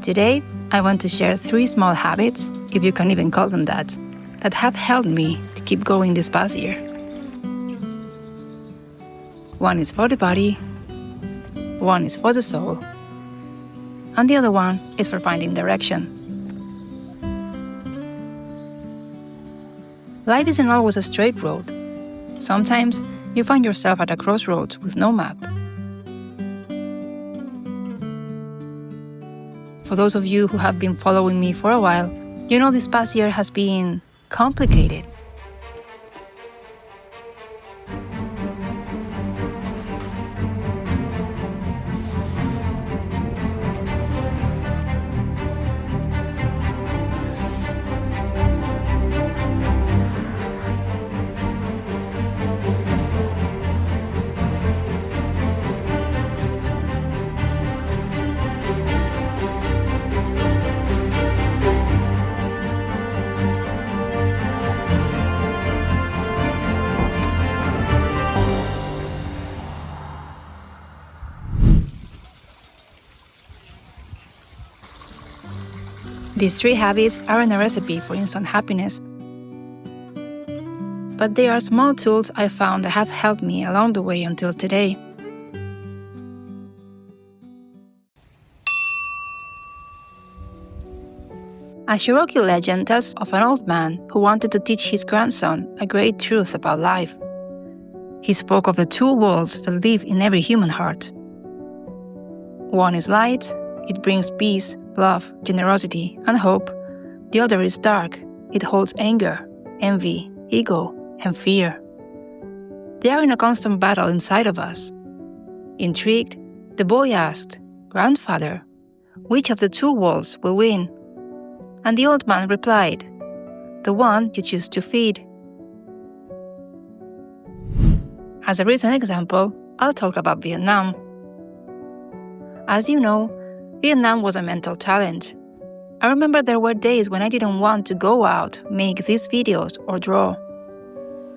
Today, I want to share 3 small habits, if you can even call them that have helped me to keep going this past year. One is for the body, one is for the soul, and the other one is for finding direction. Life isn't always a straight road. Sometimes you find yourself at a crossroads with no map. For those of you who have been following me for a while, you know this past year has been complicated. These 3 habits aren't a recipe for instant happiness, but they are small tools I found that have helped me along the way until today. A Cherokee legend tells of an old man who wanted to teach his grandson a great truth about life. He spoke of the 2 worlds that live in every human heart. One is light, it brings peace, love, generosity, and hope. The other is dark. It holds anger, envy, ego, and fear. They are in a constant battle inside of us. Intrigued, the boy asked, "Grandfather, which of the 2 worlds will win?" And the old man replied, "The one you choose to feed." As a recent example, I'll talk about Vietnam. As you know, Vietnam was a mental challenge. I remember there were days when I didn't want to go out, make these videos, or draw.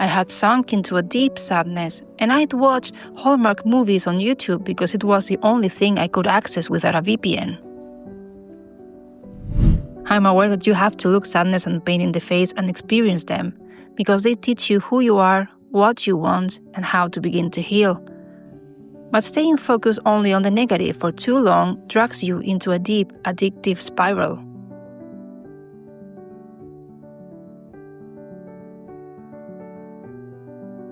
I had sunk into a deep sadness, and I'd watch Hallmark movies on YouTube because it was the only thing I could access without a VPN. I'm aware that you have to look sadness and pain in the face and experience them, because they teach you who you are, what you want, and how to begin to heal. But staying focused only on the negative for too long drags you into a deep, addictive spiral.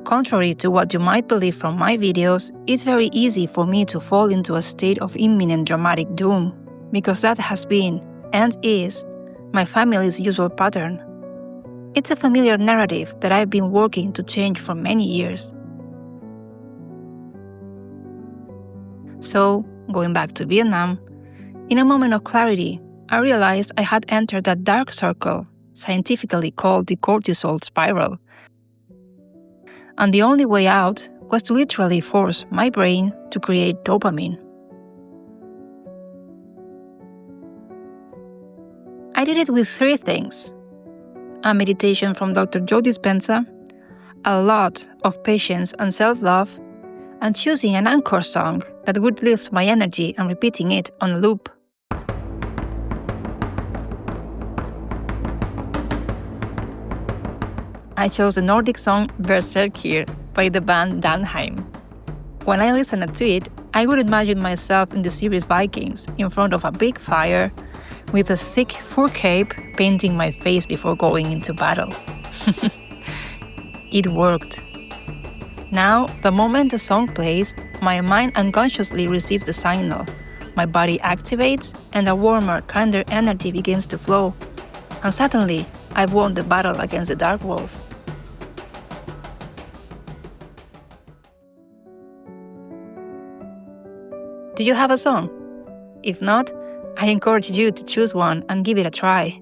Contrary to what you might believe from my videos, it's very easy for me to fall into a state of imminent dramatic doom, because that has been, and is, my family's usual pattern. It's a familiar narrative that I've been working to change for many years. So, going back to Vietnam, in a moment of clarity, I realized I had entered that dark circle, scientifically called the cortisol spiral. And the only way out was to literally force my brain to create dopamine. I did it with 3 things: a meditation from Dr. Joe Dispenza, a lot of patience and self-love, and choosing an anchor song that would lift my energy and repeating it on loop. I chose the Nordic song Berserkir by the band Danheim. When I listened to it, I would imagine myself in the series Vikings, in front of a big fire, with a thick fur cape painting my face before going into battle. It worked. Now, the moment the song plays, my mind unconsciously receives the signal. My body activates, and a warmer, kinder energy begins to flow. And suddenly, I've won the battle against the dark wolf. Do you have a song? If not, I encourage you to choose one and give it a try.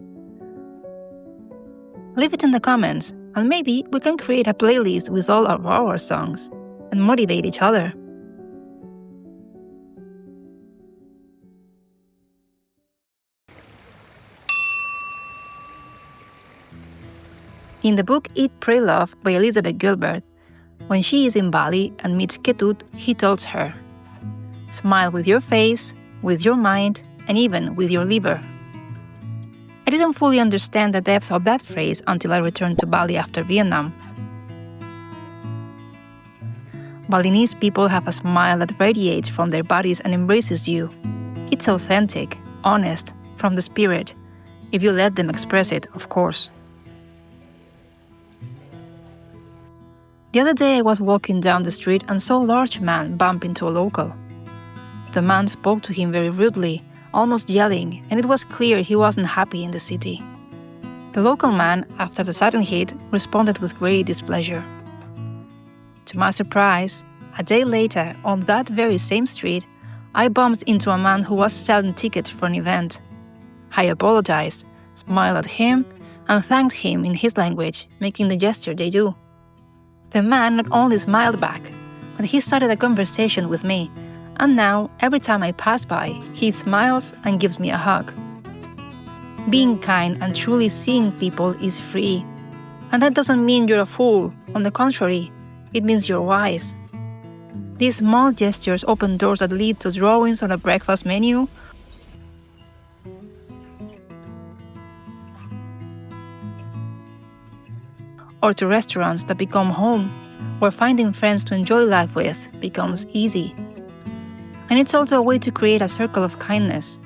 Leave it in the comments, and maybe we can create a playlist with all of our songs and motivate each other. In the book Eat, Pray, Love by Elizabeth Gilbert, when she is in Bali and meets Ketut, he tells her, "Smile with your face, with your mind, and even with your liver. I didn't fully understand the depth of that phrase until I returned to Bali after Vietnam. Balinese people have a smile that radiates from their bodies and embraces you. It's authentic, honest, from the spirit, if you let them express it, of course. The other day I was walking down the street and saw a large man bump into a local. The man spoke to him very rudely, almost yelling, and it was clear he wasn't happy in the city. The local man, after the sudden hit, responded with great displeasure. To my surprise, a day later, on that very same street, I bumped into a man who was selling tickets for an event. I apologized, smiled at him, and thanked him in his language, making the gesture they do. The man not only smiled back, but he started a conversation with me, and now, every time I pass by, he smiles and gives me a hug. Being kind and truly seeing people is free. And that doesn't mean you're a fool. On the contrary, it means you're wise. These small gestures open doors that lead to drawings on a breakfast menu, or to restaurants that become home, where finding friends to enjoy life with becomes easy. And it's also a way to create a circle of kindness,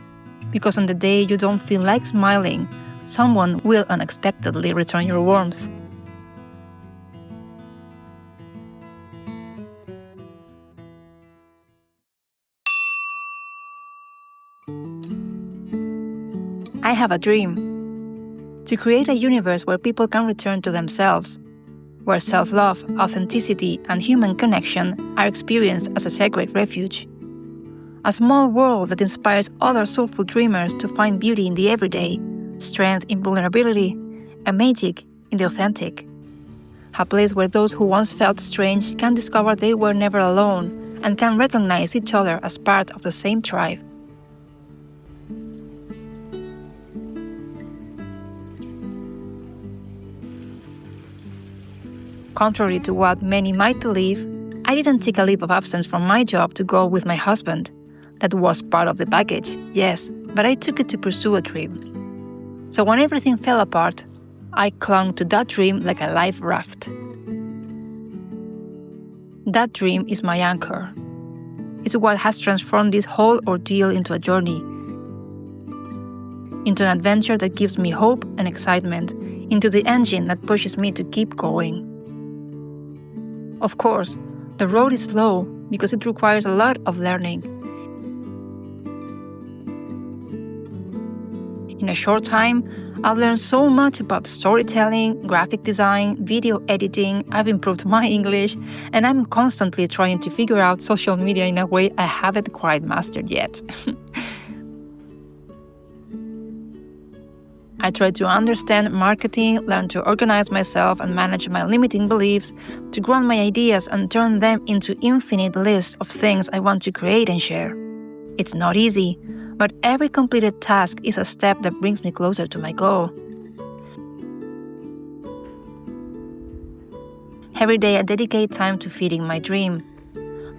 because on the day you don't feel like smiling, someone will unexpectedly return your warmth. I have a dream. To create a universe where people can return to themselves, where self-love, authenticity, and human connection are experienced as a sacred refuge. A small world that inspires other soulful dreamers to find beauty in the everyday, strength in vulnerability, and magic in the authentic. A place where those who once felt strange can discover they were never alone and can recognize each other as part of the same tribe. Contrary to what many might believe, I didn't take a leave of absence from my job to go with my husband. That was part of the package, yes, but I took it to pursue a dream. So when everything fell apart, I clung to that dream like a life raft. That dream is my anchor. It's what has transformed this whole ordeal into a journey, into an adventure that gives me hope and excitement, into the engine that pushes me to keep going. Of course, the road is slow because it requires a lot of learning. In a short time, I've learned so much about storytelling, graphic design, video editing, I've improved my English, and I'm constantly trying to figure out social media in a way I haven't quite mastered yet. I try to understand marketing, learn to organize myself and manage my limiting beliefs, to ground my ideas and turn them into infinite lists of things I want to create and share. It's not easy, but every completed task is a step that brings me closer to my goal. Every day I dedicate time to feeding my dream.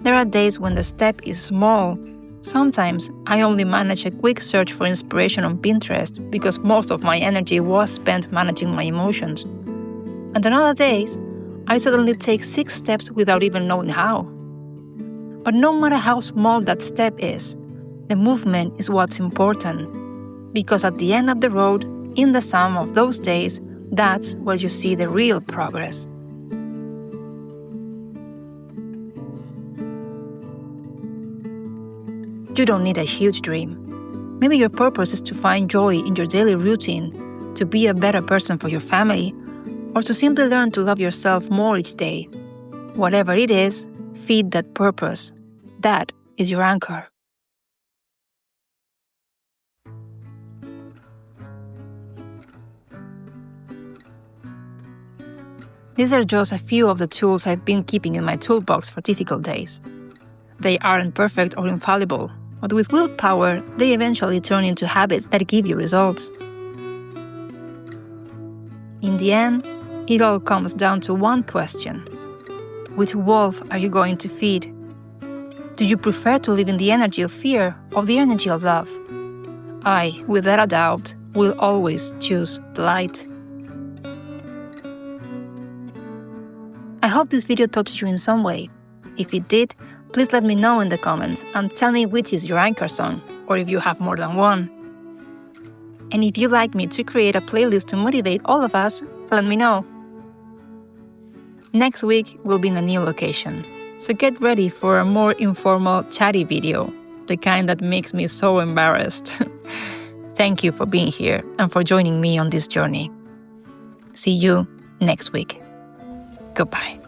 There are days when the step is small. Sometimes I only manage a quick search for inspiration on Pinterest because most of my energy was spent managing my emotions. And on other days, I suddenly take 6 steps without even knowing how. But no matter how small that step is, the movement is what's important. Because at the end of the road, in the sum of those days, that's where you see the real progress. You don't need a huge dream. Maybe your purpose is to find joy in your daily routine, to be a better person for your family, or to simply learn to love yourself more each day. Whatever it is, feed that purpose. That is your anchor. These are just a few of the tools I've been keeping in my toolbox for difficult days. They aren't perfect or infallible, but with willpower, they eventually turn into habits that give you results. In the end, it all comes down to one question. Which wolf are you going to feed? Do you prefer to live in the energy of fear or the energy of love? I, without a doubt, will always choose the light. I hope this video touched you in some way. If it did, please let me know in the comments and tell me which is your anchor song, or if you have more than one. And if you'd like me to create a playlist to motivate all of us, let me know. Next week, we'll be in a new location, so get ready for a more informal, chatty video, the kind that makes me so embarrassed. Thank you for being here and for joining me on this journey. See you next week. Goodbye.